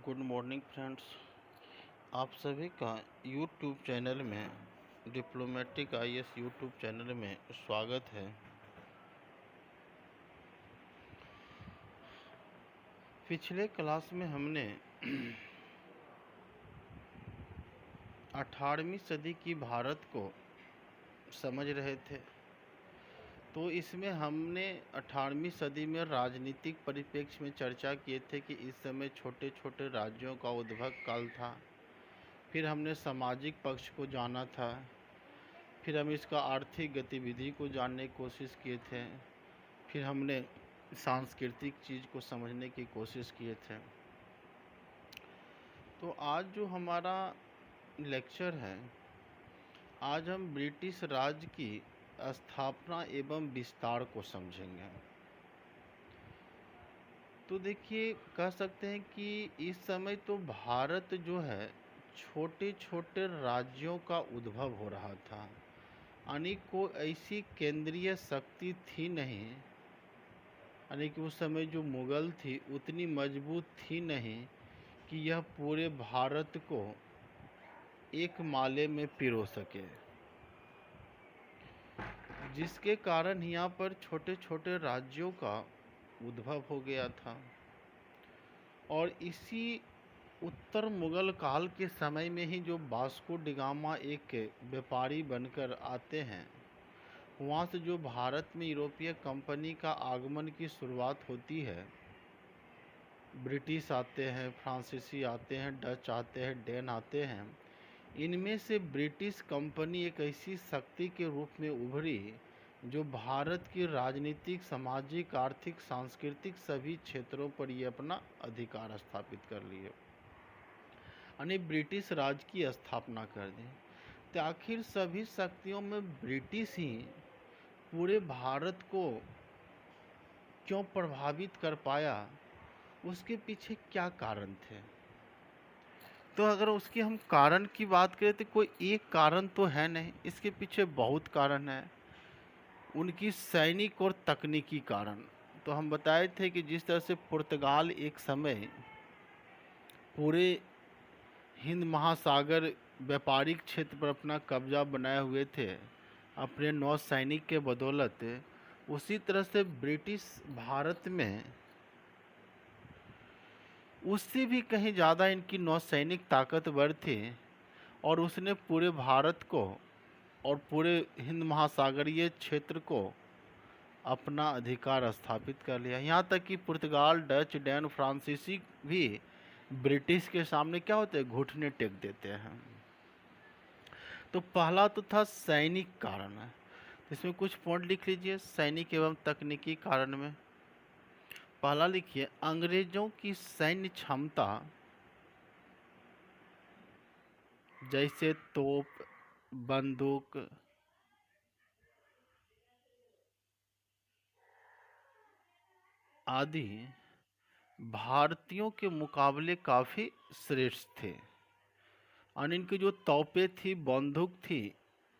Good morning friends. आप सभी का यूट्यूब चैनल में डिप्लोमेटिक आईएएस यूट्यूब चैनल में स्वागत है। पिछले क्लास में हमने 18वीं सदी की भारत को समझ रहे थे। तो इसमें हमने 18वीं सदी में राजनीतिक परिप्रेक्ष्य में चर्चा किए थे कि इस समय छोटे छोटे राज्यों का उद्भव काल था। फिर हमने सामाजिक पक्ष को जाना था। फिर हम इसका आर्थिक गतिविधि को जानने की कोशिश किए थे। फिर हमने सांस्कृतिक चीज़ को समझने की कोशिश किए थे। तो आज जो हमारा लेक्चर है, आज हम ब्रिटिश राज की स्थापना एवं विस्तार को समझेंगे। तो देखिए, कह सकते हैं कि इस समय तो भारत जो है छोटे छोटे राज्यों का उद्भव हो रहा था। यानी कोई ऐसी केंद्रीय शक्ति थी नहीं, यानी कि उस समय जो मुगल थी उतनी मजबूत थी नहीं कि यह पूरे भारत को एक माले में पिरो सके, जिसके कारण यहाँ पर छोटे छोटे राज्यों का उद्भव हो गया था। और इसी उत्तर मुगल काल के समय में ही जो वास्को डी गामा एक व्यापारी बनकर आते हैं, वहाँ से जो भारत में यूरोपीय कंपनी का आगमन की शुरुआत होती है। ब्रिटिश आते हैं, फ्रांसीसी आते हैं, डच आते हैं, डेन आते हैं। इनमें से ब्रिटिश कंपनी एक ऐसी शक्ति के रूप में उभरी जो भारत की राजनीतिक, सामाजिक, आर्थिक, सांस्कृतिक सभी क्षेत्रों पर ये अपना अधिकार स्थापित कर लिए, यानी ब्रिटिश राज की स्थापना कर दी। तो आखिर सभी शक्तियों में ब्रिटिश ही पूरे भारत को क्यों प्रभावित कर पाया, उसके पीछे क्या कारण थे? तो अगर उसकी हम कारण की बात करें तो कोई एक कारण तो है नहीं, इसके पीछे बहुत कारण है। उनकी सैनिक और तकनीकी कारण तो हम बताए थे कि जिस तरह से पुर्तगाल एक समय पूरे हिंद महासागर व्यापारिक क्षेत्र पर अपना कब्जा बनाए हुए थे अपने नौसैनिक के बदौलत, उसी तरह से ब्रिटिश भारत में उससे भी कहीं ज़्यादा इनकी नौसैनिक ताकतवर थी और उसने पूरे भारत को और पूरे हिंद महासागरीय क्षेत्र को अपना अधिकार स्थापित कर लिया। यहाँ तक कि पुर्तगाल, डच, डैन, फ्रांसीसी भी ब्रिटिश के सामने क्या होते हैं, घुटने टेक देते हैं। तो पहला तो था सैनिक कारण है। इसमें कुछ पॉइंट लिख लीजिए सैनिक एवं तकनीकी कारण में। पहला लिखिए, अंग्रेजों की सैन्य क्षमता जैसे तोप, बंदूक, आदि भारतीयों के मुकाबले काफ़ी श्रेष्ठ थे। और इनकी जो तोपें थी, बंदूक थी,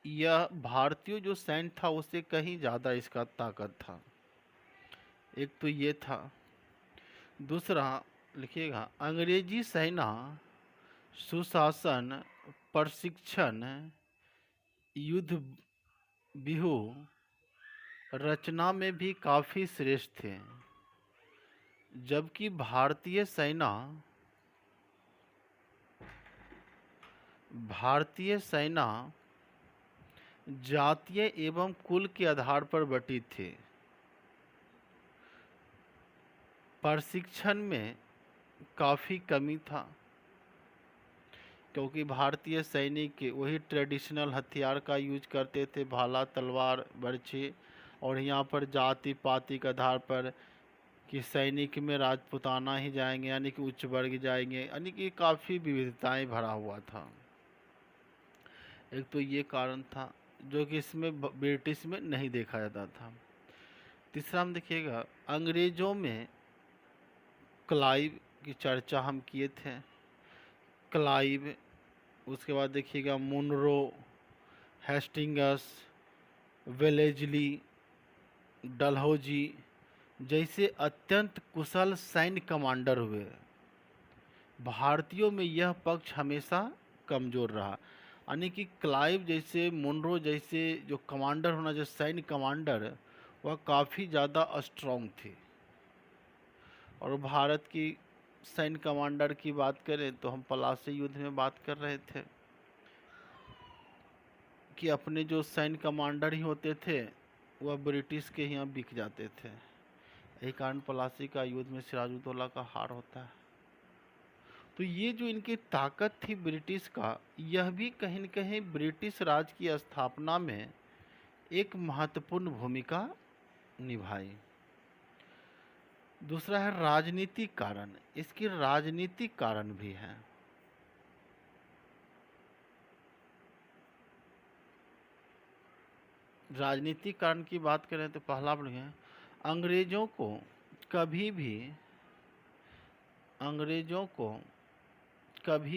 यह भारतीय जो सैन्य था उससे कहीं ज़्यादा इसका ताकत था। एक तो ये था। दूसरा लिखिएगा, अंग्रेजी सेना सुशासन, प्रशिक्षण, युद्ध व्यूह रचना में भी काफ़ी श्रेष्ठ थे, जबकि भारतीय सेना जातीय एवं कुल के आधार पर बटी थी। प्रशिक्षण में काफ़ी कमी था, क्योंकि भारतीय सैनिक वही ट्रेडिशनल हथियार का यूज करते थे, भाला, तलवार, बर्छी। और यहाँ पर जाति पाति के आधार पर कि सैनिक में राजपूताना ही जाएंगे, यानी कि उच्च वर्ग जाएंगे, यानी कि काफ़ी विविधताएं भरा हुआ था। एक तो ये कारण था जो कि इसमें ब्रिटिश में नहीं देखा जाता था। तीसरा हम देखिएगा, अंग्रेजों में क्लाइव की चर्चा हम किए थे। क्लाइव, उसके बाद देखिएगा मुनरो, हेस्टिंगस, वेलेजली, डलहौजी जैसे अत्यंत कुशल सैन्य कमांडर हुए, भारतीयों में यह पक्ष हमेशा कमज़ोर रहा। यानी कि क्लाइव जैसे, मुनरो जैसे जो कमांडर होना, जो सैन्य कमांडर, वह काफ़ी ज़्यादा स्ट्रॉन्ग थे। और भारत की सैन्य कमांडर की बात करें तो हम पलासी युद्ध में बात कर रहे थे कि अपने जो सैन्य कमांडर ही होते थे वह ब्रिटिश के यहाँ बिक जाते थे। यही कारण पलासी का युद्ध में सिराजुद्दौला का हार होता है। तो ये जो इनकी ताकत थी ब्रिटिश का, यह भी कहीं न कहीं ब्रिटिश राज की स्थापना में एक महत्वपूर्ण भूमिका निभाई। दूसरा है राजनीतिक कारण। इसके राजनीतिक कारण भी हैं। राजनीतिक कारण की बात करें तो पहला बढ़िया, अंग्रेजों को कभी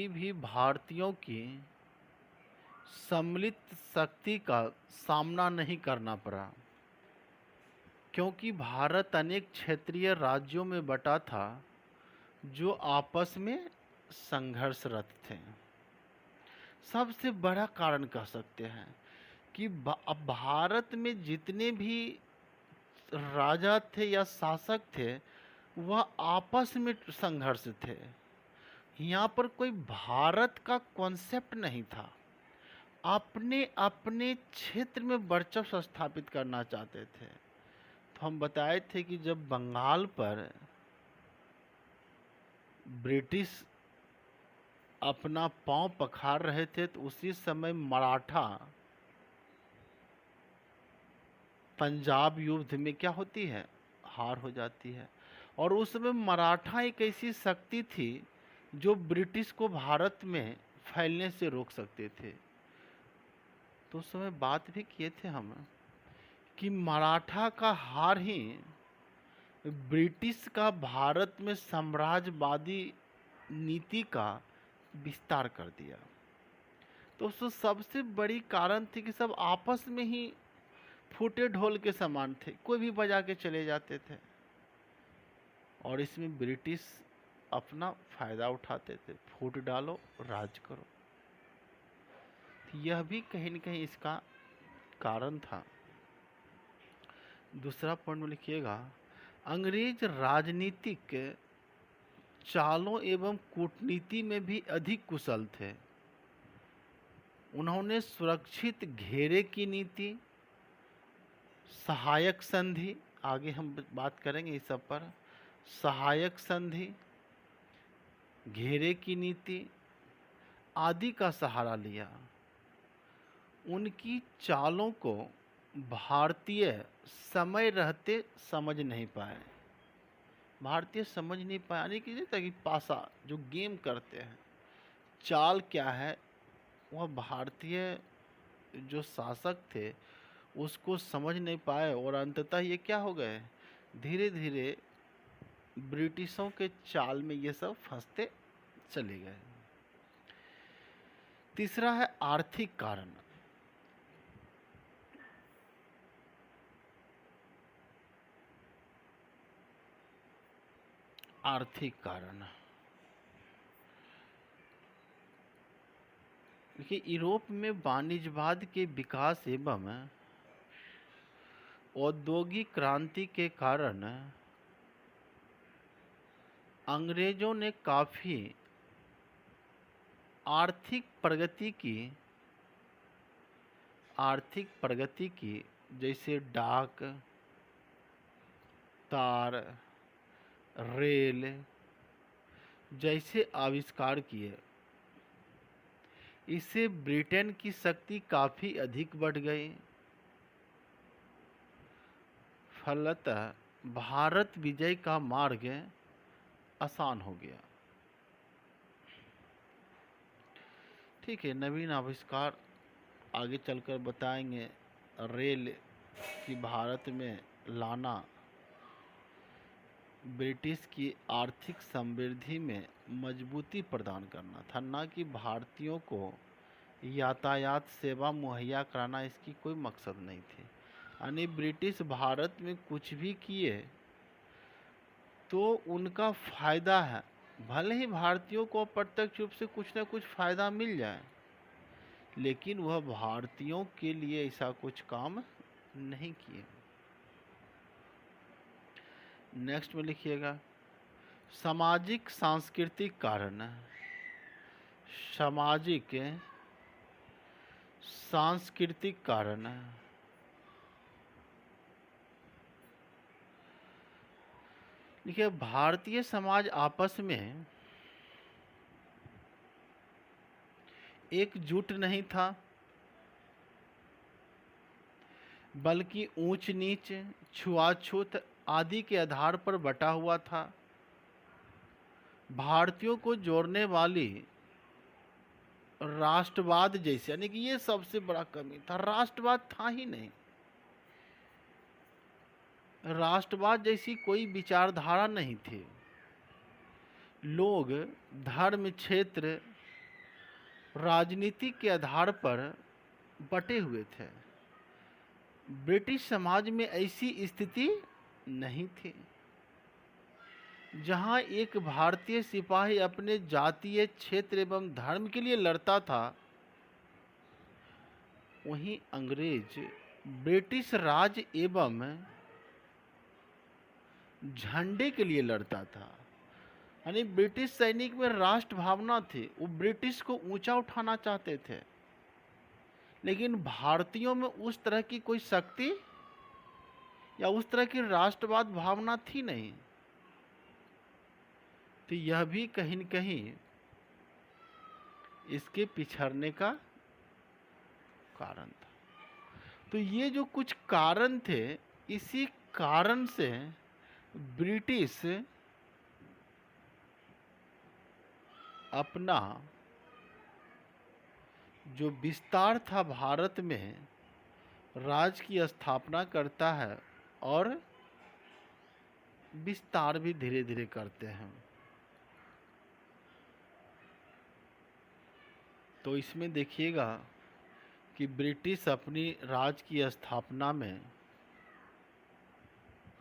भी भारतीयों की सम्मिलित शक्ति का सामना नहीं करना पड़ा, क्योंकि भारत अनेक क्षेत्रीय राज्यों में बटा था जो आपस में संघर्षरत थे। सबसे बड़ा कारण कह सकते हैं कि अब भारत में जितने भी राजा थे या शासक थे वह आपस में संघर्ष थे। यहाँ पर कोई भारत का कॉन्सेप्ट नहीं था। अपने अपने क्षेत्र में वर्चस्व स्थापित करना चाहते थे। तो हम बताए थे कि जब बंगाल पर ब्रिटिश अपना पांव पखार रहे थे तो उसी समय मराठा पंजाब युद्ध में क्या होती है, हार हो जाती है। और उस समय मराठा एक ऐसी शक्ति थी जो ब्रिटिश को भारत में फैलने से रोक सकते थे। तो उस समय बात भी किए थे हम कि मराठा का हार ही ब्रिटिश का भारत में साम्राज्यवादी नीति का विस्तार कर दिया। तो सबसे बड़ी कारण थी कि सब आपस में ही फूटे ढोल के समान थे, कोई भी बजा के चले जाते थे और इसमें ब्रिटिश अपना फायदा उठाते थे। फूट डालो, राज करो। यह भी कहीं न कहीं इसका कारण था। दूसरा पॉइंट में लिखिएगा, अंग्रेज राजनीतिक चालों एवं कूटनीति में भी अधिक कुशल थे। उन्होंने सुरक्षित घेरे की नीति, सहायक संधि, आगे हम बात करेंगे इस सब पर, सहायक संधि, घेरे की नीति आदि का सहारा लिया। उनकी चालों को भारतीय समय रहते समझ नहीं पाए। भारतीय समझ नहीं पाए, यानी कि पासा जो गेम करते हैं, चाल क्या है, वह भारतीय जो शासक थे उसको समझ नहीं पाए और अंततः ये क्या हो गए, धीरे धीरे ब्रिटिशों के चाल में ये सब फंसते चले गए। तीसरा है आर्थिक कारण। आर्थिक कारण देखिए, यूरोप में वाणिज्यवाद के विकास एवं औद्योगिक क्रांति के कारण अंग्रेजों ने काफ़ी आर्थिक प्रगति की, जैसे डाक, तार, रेल जैसे आविष्कार किए। इससे ब्रिटेन की शक्ति काफ़ी अधिक बढ़ गई। फलतः भारत विजय का मार्ग आसान हो गया। ठीक है, नवीन आविष्कार आगे चलकर बताएंगे। रेल की भारत में लाना ब्रिटिश की आर्थिक समृद्धि में मजबूती प्रदान करना था, न कि भारतीयों को यातायात सेवा मुहैया कराना इसकी कोई मकसद नहीं थी। यानी ब्रिटिश भारत में कुछ भी किए तो उनका फायदा है, भले ही भारतीयों को अप्रत्यक्ष रूप से कुछ ना कुछ फायदा मिल जाए, लेकिन वह भारतीयों के लिए ऐसा कुछ काम नहीं किए। नेक्स्ट में लिखिएगा सामाजिक सांस्कृतिक कारण। सामाजिक सांस्कृतिक कारण। देखिए, भारतीय समाज आपस में एकजुट नहीं था, बल्कि ऊंच नीच, छुआछूत आदि के आधार पर बटा हुआ था। भारतीयों को जोड़ने वाली राष्ट्रवाद जैसे, यानी कि ये सबसे बड़ा कमी था, राष्ट्रवाद था ही नहीं। राष्ट्रवाद जैसी कोई विचारधारा नहीं थी। लोग धर्म, क्षेत्र, राजनीति के आधार पर बटे हुए थे। ब्रिटिश समाज में ऐसी स्थिति नहीं थी। जहां एक भारतीय सिपाही अपने जातीय, क्षेत्र एवं धर्म के लिए लड़ता था, वहीं अंग्रेज ब्रिटिश राज एवं झंडे के लिए लड़ता था। यानी ब्रिटिश सैनिक में राष्ट्र भावना थी, वो ब्रिटिश को ऊंचा उठाना चाहते थे, लेकिन भारतीयों में उस तरह की कोई शक्ति या उस तरह की राष्ट्रवाद भावना थी नहीं। तो यह भी कहीं न कहीं इसके पिछड़ने का कारण था। तो ये जो कुछ कारण थे, इसी कारण से ब्रिटिश अपना जो विस्तार था भारत में, राज की स्थापना करता है और विस्तार भी धीरे धीरे करते हैं। तो इसमें देखिएगा कि ब्रिटिश अपनी राज की स्थापना में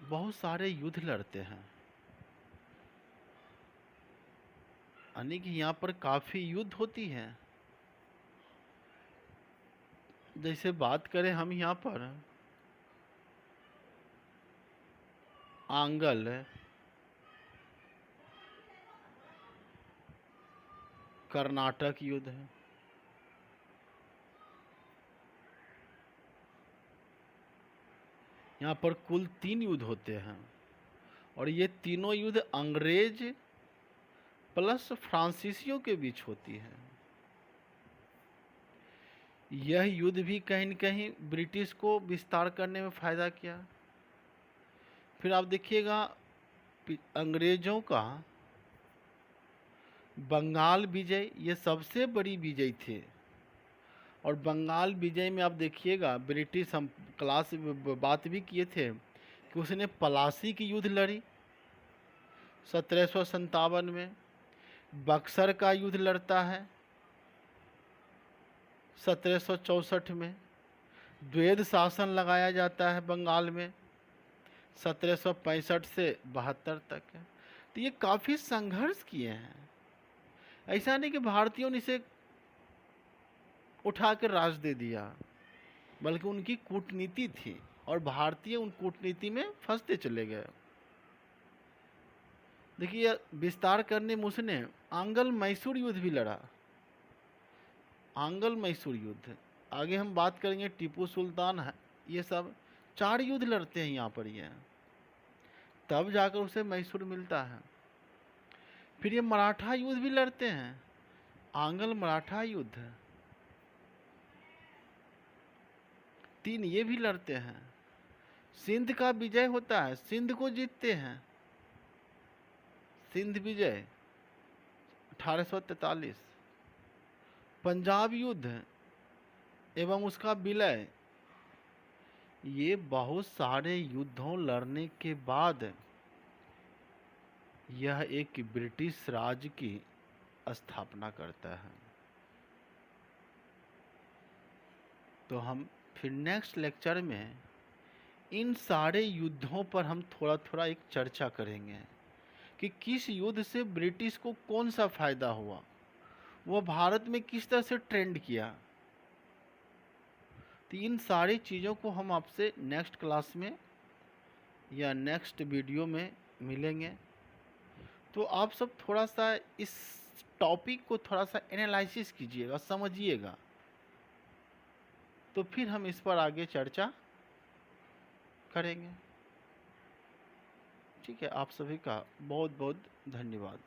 बहुत सारे युद्ध लड़ते हैं, यानी कि यहाँ पर काफ़ी युद्ध होती हैं। जैसे बात करें हम यहाँ पर आंगल, कर्नाटक युद्ध है, यहाँ पर कुल 3 युद्ध होते हैं, और ये तीनों युद्ध अंग्रेज प्लस फ्रांसीसियों के बीच होती है। यह युद्ध भी कहीं न कहीं ब्रिटिश को विस्तार करने में फ़ायदा किया। फिर आप देखिएगा अंग्रेज़ों का बंगाल विजय, ये सबसे बड़ी विजय थी। और बंगाल विजय में आप देखिएगा, ब्रिटिश, हम क्लास में बात भी किए थे कि उसने पलासी की युद्ध लड़ी 1757 में, बक्सर का युद्ध लड़ता है 1764 में, द्वैध शासन लगाया जाता है बंगाल में 1765 से 72 तक है। तो ये काफ़ी संघर्ष किए हैं। ऐसा नहीं कि भारतीयों ने इसे उठा कर राज दे दिया, बल्कि उनकी कूटनीति थी और भारतीय उन कूटनीति में फंसते चले गए। देखिए, विस्तार करने में उसने आंगल मैसूर युद्ध भी लड़ा। आंगल मैसूर युद्ध, आगे हम बात करेंगे, टीपू सुल्तान है, ये सब 4 युद्ध लड़ते हैं यहाँ पर, ये तब जाकर उसे मैसूर मिलता है। फिर ये मराठा युद्ध भी लड़ते हैं, आंगल मराठा युद्ध 3 ये भी लड़ते हैं। सिंध का विजय होता है, सिंध को जीतते हैं, सिंध विजय 1843। पंजाब युद्ध एवं उसका विलय, ये बहुत सारे युद्धों लड़ने के बाद यह एक ब्रिटिश राज की स्थापना करता है। तो हम फिर नेक्स्ट लेक्चर में इन सारे युद्धों पर हम थोड़ा थोड़ा एक चर्चा करेंगे कि किस युद्ध से ब्रिटिश को कौन सा फायदा हुआ, वह भारत में किस तरह से ट्रेंड किया। तो इन सारी चीज़ों को हम आपसे नेक्स्ट क्लास में या नेक्स्ट वीडियो में मिलेंगे। तो आप सब थोड़ा सा इस टॉपिक को थोड़ा सा एनालिसिस कीजिएगा, समझिएगा, तो फिर हम इस पर आगे चर्चा करेंगे। ठीक है, आप सभी का बहुत बहुत धन्यवाद।